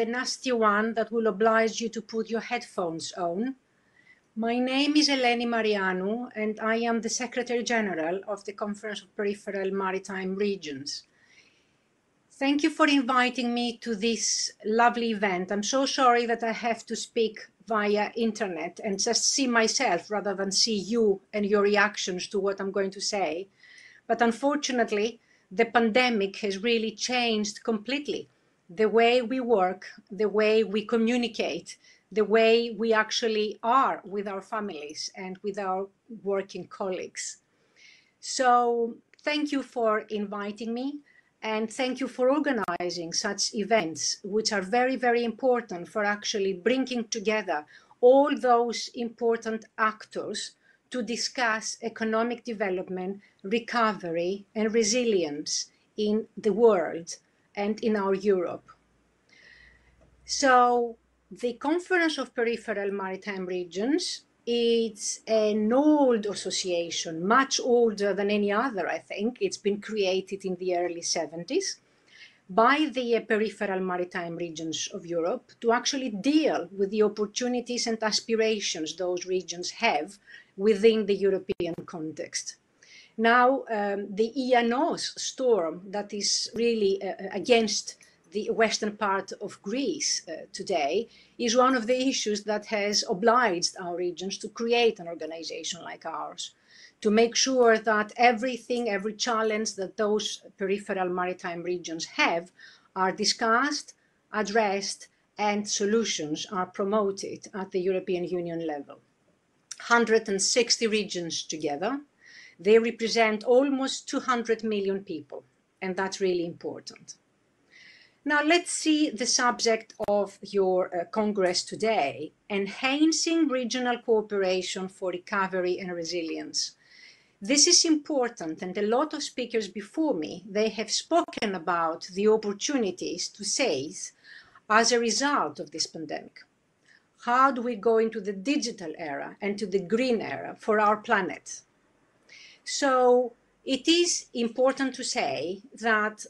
the nasty one that will oblige you to put your headphones on. My name is Eleni Marianu, and I am the Secretary General of the Conference of Peripheral Maritime Regions. Thank you for inviting me to this lovely event. I'm so sorry that I have to speak via internet and just see myself rather than see you and your reactions to what I'm going to say. But unfortunately, the pandemic has really changed completely the way we work, the way we communicate, the way we actually are with our families and with our working colleagues. So thank you for inviting me, and thank you for organizing such events, which are very, very important for actually bringing together all those important actors to discuss economic development, recovery, and resilience in the world and in our Europe. So the Conference of Peripheral Maritime Regions is an old association, much older than any other, I think. It's been created in the early 70s by the peripheral maritime regions of Europe to actually deal with the opportunities and aspirations those regions have within the European context. Now, the IANOS storm that is really against the western part of Greece today is one of the issues that has obliged our regions to create an organization like ours, to make sure that everything, every challenge that those peripheral maritime regions have are discussed, addressed, and solutions are promoted at the European Union level. 160 regions together. They represent almost 200 million people, and that's really important. Now let's see the subject of your Congress today, enhancing regional cooperation for recovery and resilience. This is important, and a lot of speakers before me, they have spoken about the opportunities to seize as a result of this pandemic. How do we go into the digital era and to the green era for our planet? So it is important to say that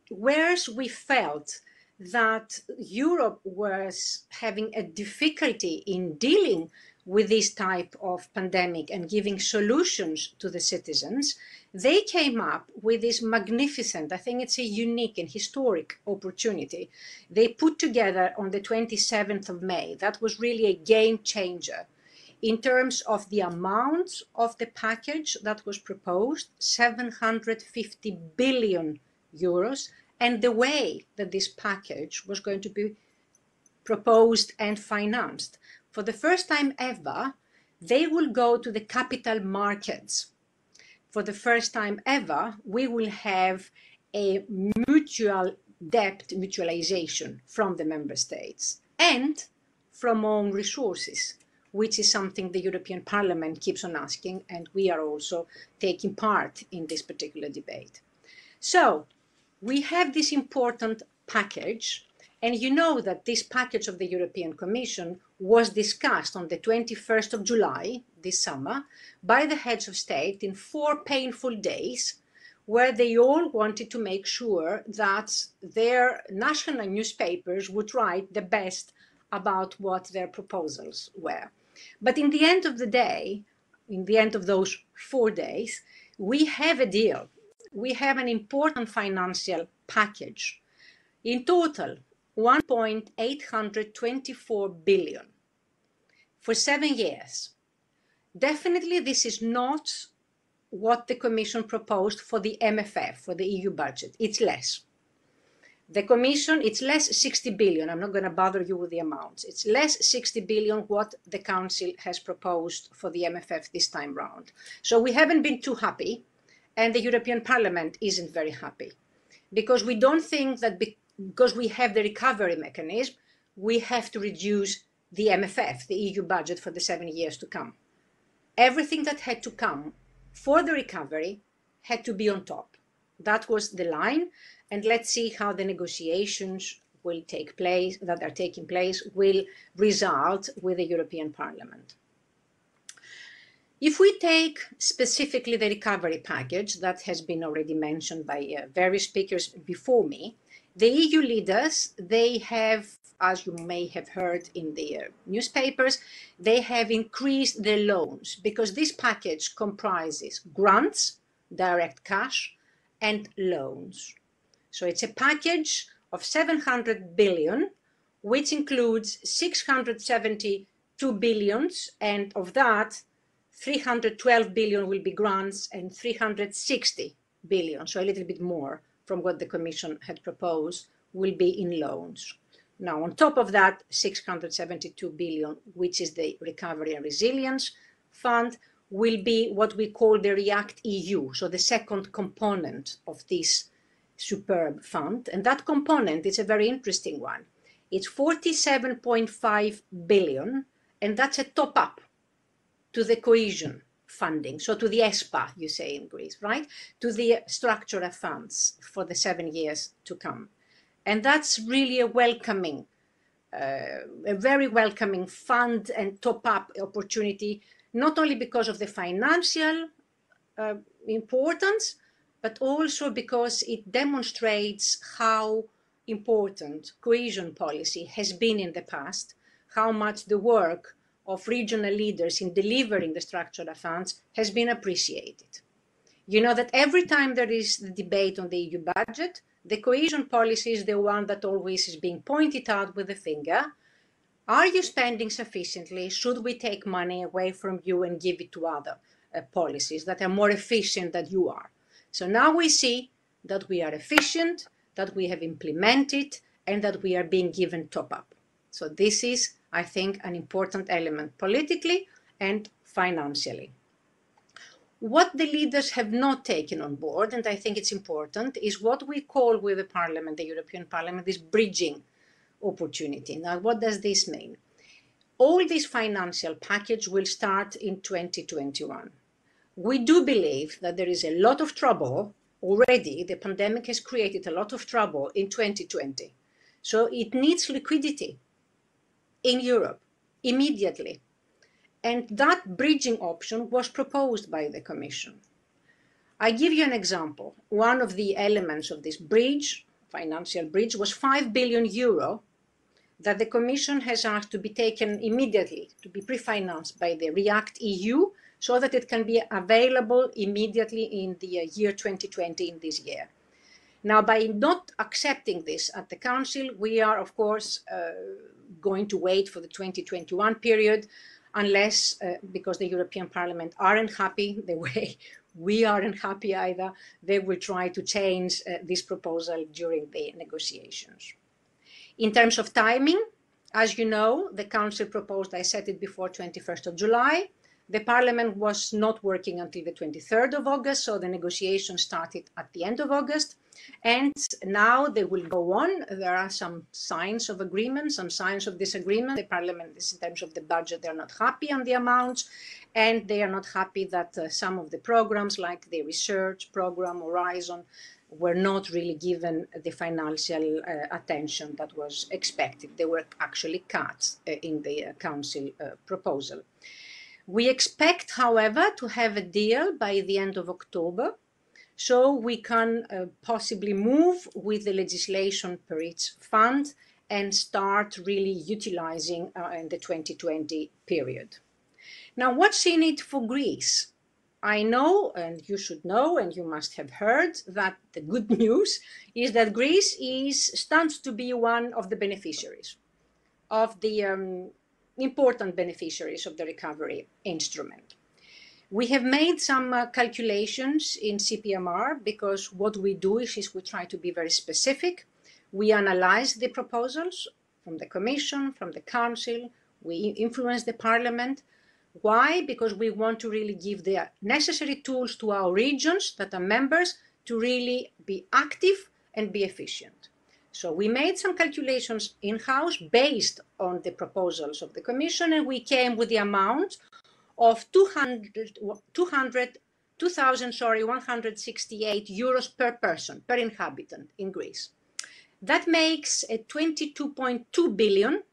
whereas we felt that Europe was having a difficulty in dealing with this type of pandemic and giving solutions to the citizens, they came up with this magnificent, I think it's a unique and historic opportunity. They put together on the 27th of May, that was really a game changer in terms of the amount of the package that was proposed, 750 billion euros, and the way that this package was going to be proposed and financed. For the first time ever, they will go to the capital markets. For the first time ever, we will have a mutual debt mutualization from the member states and from own resources, which is something the European Parliament keeps on asking, and we are also taking part in this particular debate. So we have this important package, and you know that this package of the European Commission was discussed on the 21st of July this summer by the heads of state in 4 painful days, where they all wanted to make sure that their national newspapers would write the best about what their proposals were. But in the end of the day, in the end of those 4 days, we have a deal. We have an important financial package. In total, 1.824 billion for 7 years. Definitely this is not what the Commission proposed for the MFF, for the EU budget. It's less. The Commission, it's less 60 billion. I'm not going to bother you with the amounts. It's less 60 billion what the Council has proposed for the MFF this time round. So we haven't been too happy, and the European Parliament isn't very happy, because we don't think that because we have the recovery mechanism, we have to reduce the MFF, the EU budget for the 7 years to come. Everything that had to come for the recovery had to be on top. That was the line, and let's see how the negotiations will take place, that are taking place, will result with the European Parliament. If we take specifically the recovery package that has been already mentioned by various speakers before me, The EU leaders, they have, as you may have heard in the newspapers, they have increased their loans because this package comprises grants, direct cash, and loans. So it's a package of 700 billion, which includes 672 billions, and of that, 312 billion will be grants and 360 billion, so a little bit more from what the Commission had proposed, will be in loans. Now, on top of that, 672 billion, which is the Recovery and Resilience Fund, will be what we call the REACT EU, so the second component of this superb fund. And that component is a very interesting one. It's 47.5 billion, and that's a top-up to the cohesion funding, so to the ESPA, you say in Greece, right? To the structural funds for the 7 years to come. And that's really a very welcoming fund and top-up opportunity, not only because of the financial importance, but also because it demonstrates how important cohesion policy has been in the past, how much the work of regional leaders in delivering the structural funds has been appreciated. You know that every time there is the debate on the EU budget, the cohesion policy is the one that always is being pointed out with the finger. Are you spending sufficiently? Should we take money away from you and give it to other policies that are more efficient than you are? So now we see that we are efficient, that we have implemented, and that we are being given top-up. So this is, I think, an important element politically and financially. What the leaders have not taken on board, and I think it's important, is what we call with the Parliament, the European Parliament, this bridging opportunity. Now, what does this mean? All this financial package will start in 2021. We do believe that there is a lot of trouble already. The pandemic has created a lot of trouble in 2020. So it needs liquidity in Europe immediately. And that bridging option was proposed by the Commission. I give you an example. One of the elements of this bridge, financial bridge, was 5 billion euro that the Commission has asked to be taken immediately, to be pre-financed by the REACT EU, so that it can be available immediately in the year 2020, in this year. Now, by not accepting this at the Council, we are, of course, going to wait for the 2021 period, unless, because the European Parliament aren't happy the way we aren't happy either, they will try to change this proposal during the negotiations. In terms of timing, as you know, the Council proposed, I said it before, 21st of July. The Parliament was not working until the 23rd of August, so the negotiations started at the end of August. And now they will go on. There are some signs of agreement, some signs of disagreement. The Parliament is, in terms of the budget, they're not happy on the amounts, and they are not happy that some of the programs, like the research program, Horizon, were not really given the financial attention that was expected. They were actually cut in the Council proposal. We expect, however, to have a deal by the end of October, so we can possibly move with the legislation per each fund and start really utilizing in the 2020 period. Now, what's in it for Greece? I know, and you should know, and you must have heard, that the good news is that Greece stands to be one of the beneficiaries, of the important beneficiaries of the recovery instrument. We have made some calculations in CPMR, because what we do is we try to be very specific. We analyze the proposals from the Commission, from the Council. We influence the Parliament. Why? Because we want to really give the necessary tools to our regions that are members to really be active and be efficient. So we made some calculations in-house based on the proposals of the Commission, and we came with the amount of 2,168 euros per person, per inhabitant in Greece. That makes a 22.2 billion,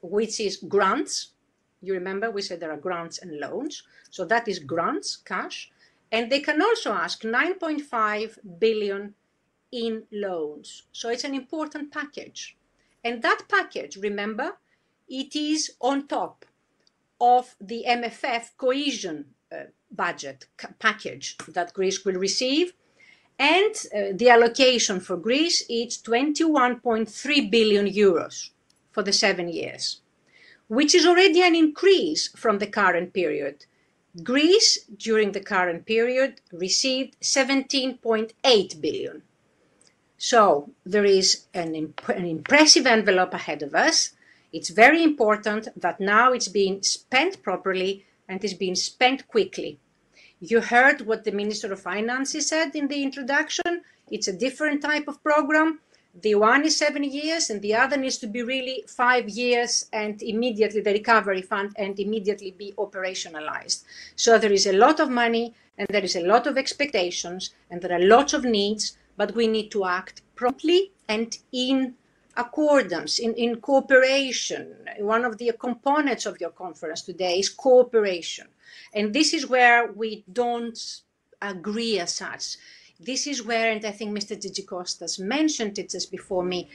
which is grants. You remember we said there are grants and loans. So that is grants, cash. And they can also ask 9.5 billion in loans. So it's an important package. And that package, remember, it is on top of the MFF cohesion budget package that Greece will receive. And the allocation for Greece is 21.3 billion euros for the 7 years, which is already an increase from the current period. Greece, during the current period, received 17.8 billion. So there is an impressive envelope ahead of us. It's very important that now it's being spent properly and is being spent quickly. You heard what the Minister of Finance said in the introduction. It's a different type of program. The one is 7 years and the other needs to be really 5 years and immediately the recovery fund and immediately be operationalized. So there is a lot of money and there is a lot of expectations and there are lots of needs, but we need to act promptly and in accordance, in cooperation. One of the components of your conference today is cooperation. And this is where we don't agree as such. This is where, and I think Mr. Gigikostas mentioned it just before me,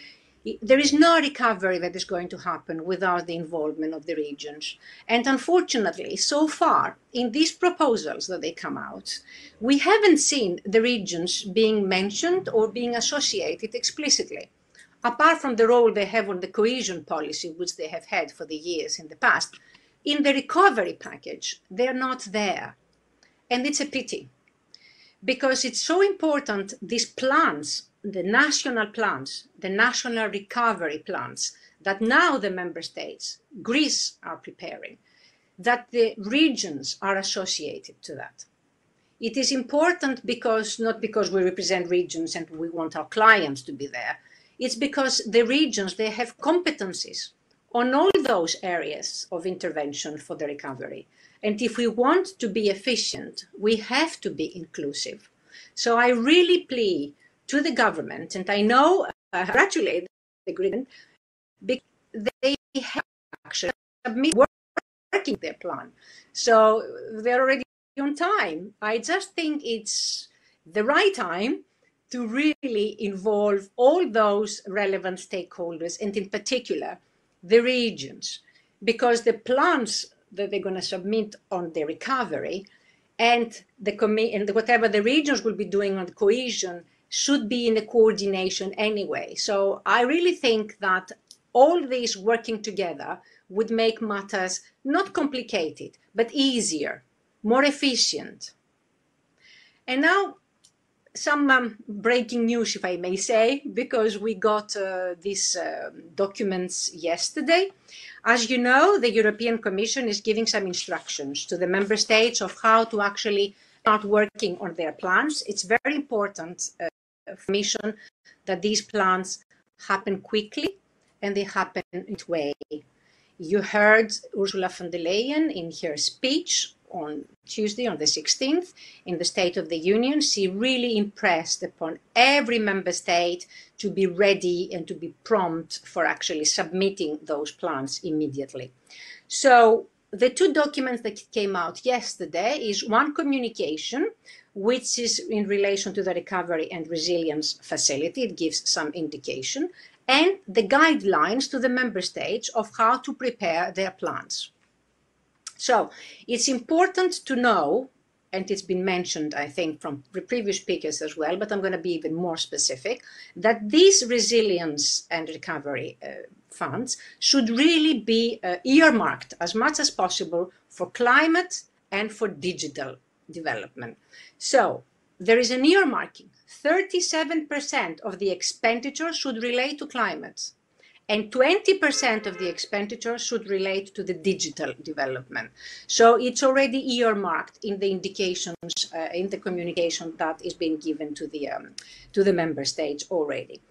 there is no recovery that is going to happen without the involvement of the regions. And unfortunately, so far, in these proposals that they come out, we haven't seen the regions being mentioned or being associated explicitly. Apart from the role they have on the cohesion policy, which they have had for the years in the past, in the recovery package, they're not there. And it's a pity, because it's so important, these plans, the national plans, the national recovery plans, that now the member states, Greece, are preparing, that the regions are associated to that. It is important because, not because we represent regions and we want our clients to be there, it's because the regions, they have competencies on all those areas of intervention for the recovery. And if we want to be efficient, we have to be inclusive. So I really plea to the government, and I know, I congratulate the government, because they have actually submitted working their plan. So they're already on time. I just think it's the right time to really involve all those relevant stakeholders, and in particular, the regions, because the plans that they're going to submit on the recovery and whatever the regions will be doing on the cohesion should be in a coordination anyway. So I really think that all these working together would make matters not complicated, but easier, more efficient. And now some breaking news, if I may say, because we got these documents yesterday. As you know, the European Commission is giving some instructions to the member states of how to actually start working on their plans. It's very important Commission that these plans happen quickly and they happen in a way. You heard Ursula von der Leyen in her speech on Tuesday, on the 16th, in the State of the Union. She really impressed upon every member state to be ready and to be prompt for actually submitting those plans immediately. So the two documents that came out yesterday is one communication, which is in relation to the Recovery and Resilience Facility. It gives some indication, and the guidelines to the member states of how to prepare their plans. So it's important to know, and it's been mentioned, I think, from the previous speakers as well, but I'm going to be even more specific, that these resilience and recovery funds should really be earmarked as much as possible for climate and for digital development. So there is an earmarking. 37% of the expenditure should relate to climate, and 20% of the expenditure should relate to the digital development. So it's already earmarked in the indications, in the communication that is being given to the member states already.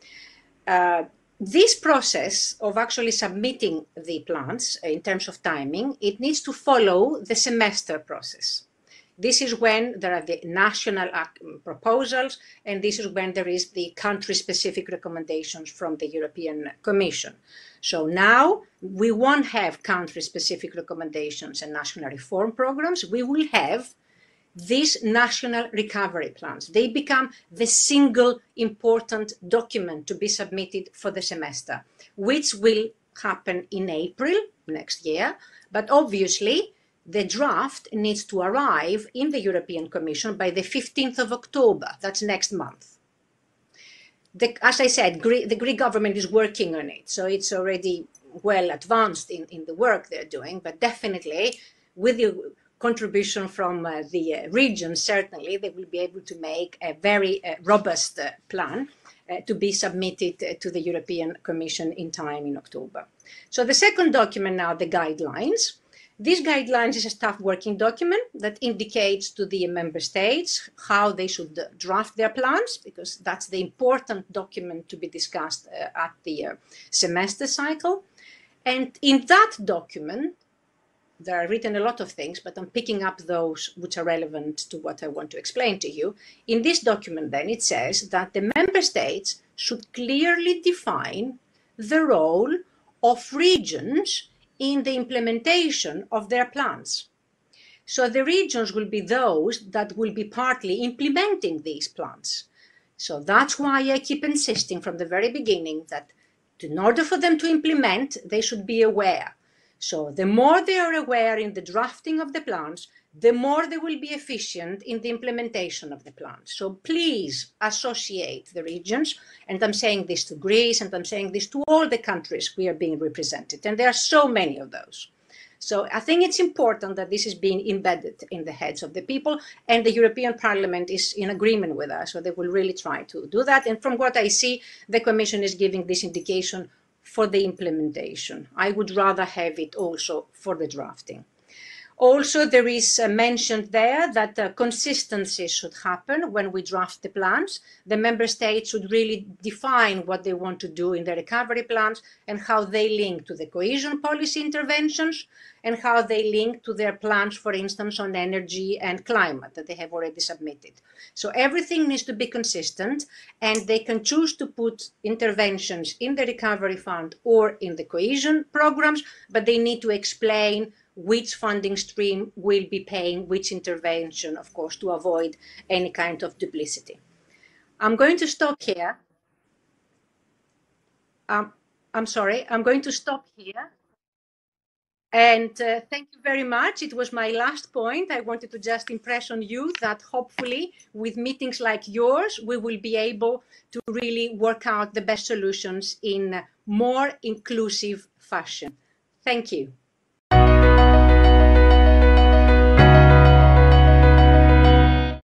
This process of actually submitting the plans in terms of timing, it needs to follow the semester process. This is when there are the national proposals, and this is when there is the country-specific recommendations from the European Commission. So now we won't have country-specific recommendations and national reform programs. We will have these national recovery plans. They become the single important document to be submitted for the semester, which will happen in April next year. But obviously, the draft needs to arrive in the European Commission by the 15th of October. That's next month. As I said, the Greek government is working on it, so it's already well advanced in the work they're doing, but definitely with the contribution from the region, certainly they will be able to make a very robust plan to be submitted to the European Commission in time in October. So the second document now, the guidelines. These guidelines is a staff working document that indicates to the member states how they should draft their plans, because that's the important document to be discussed at the semester cycle. And in that document, there are written a lot of things, but I'm picking up those which are relevant to what I want to explain to you. In this document, then, it says that the member states should clearly define the role of regions in the implementation of their plans. So the regions will be those that will be partly implementing these plans. So that's why I keep insisting from the very beginning that in order for them to implement, they should be aware. So the more they are aware in the drafting of the plans, the more they will be efficient in the implementation of the plans. So please associate the regions, and I'm saying this to Greece, and I'm saying this to all the countries we are being represented, and there are so many of those. So I think it's important that this is being embedded in the heads of the people, and the European Parliament is in agreement with us, so they will really try to do that. And from what I see, the Commission is giving this indication for the implementation. I would rather have it also for the drafting. Also, there is mentioned there that consistency should happen when we draft the plans. The member states should really define what they want to do in the recovery plans and how they link to the cohesion policy interventions and how they link to their plans, for instance, on energy and climate that they have already submitted. So everything needs to be consistent, and they can choose to put interventions in the recovery fund or in the cohesion programs, but they need to explain which funding stream will be paying which intervention, of course, to avoid any kind of duplicity. I'm going to stop here. I'm sorry, I'm going to stop here. And thank you very much. It was my last point. I wanted to just impress on you that hopefully with meetings like yours, we will be able to really work out the best solutions in a more inclusive fashion. Thank you.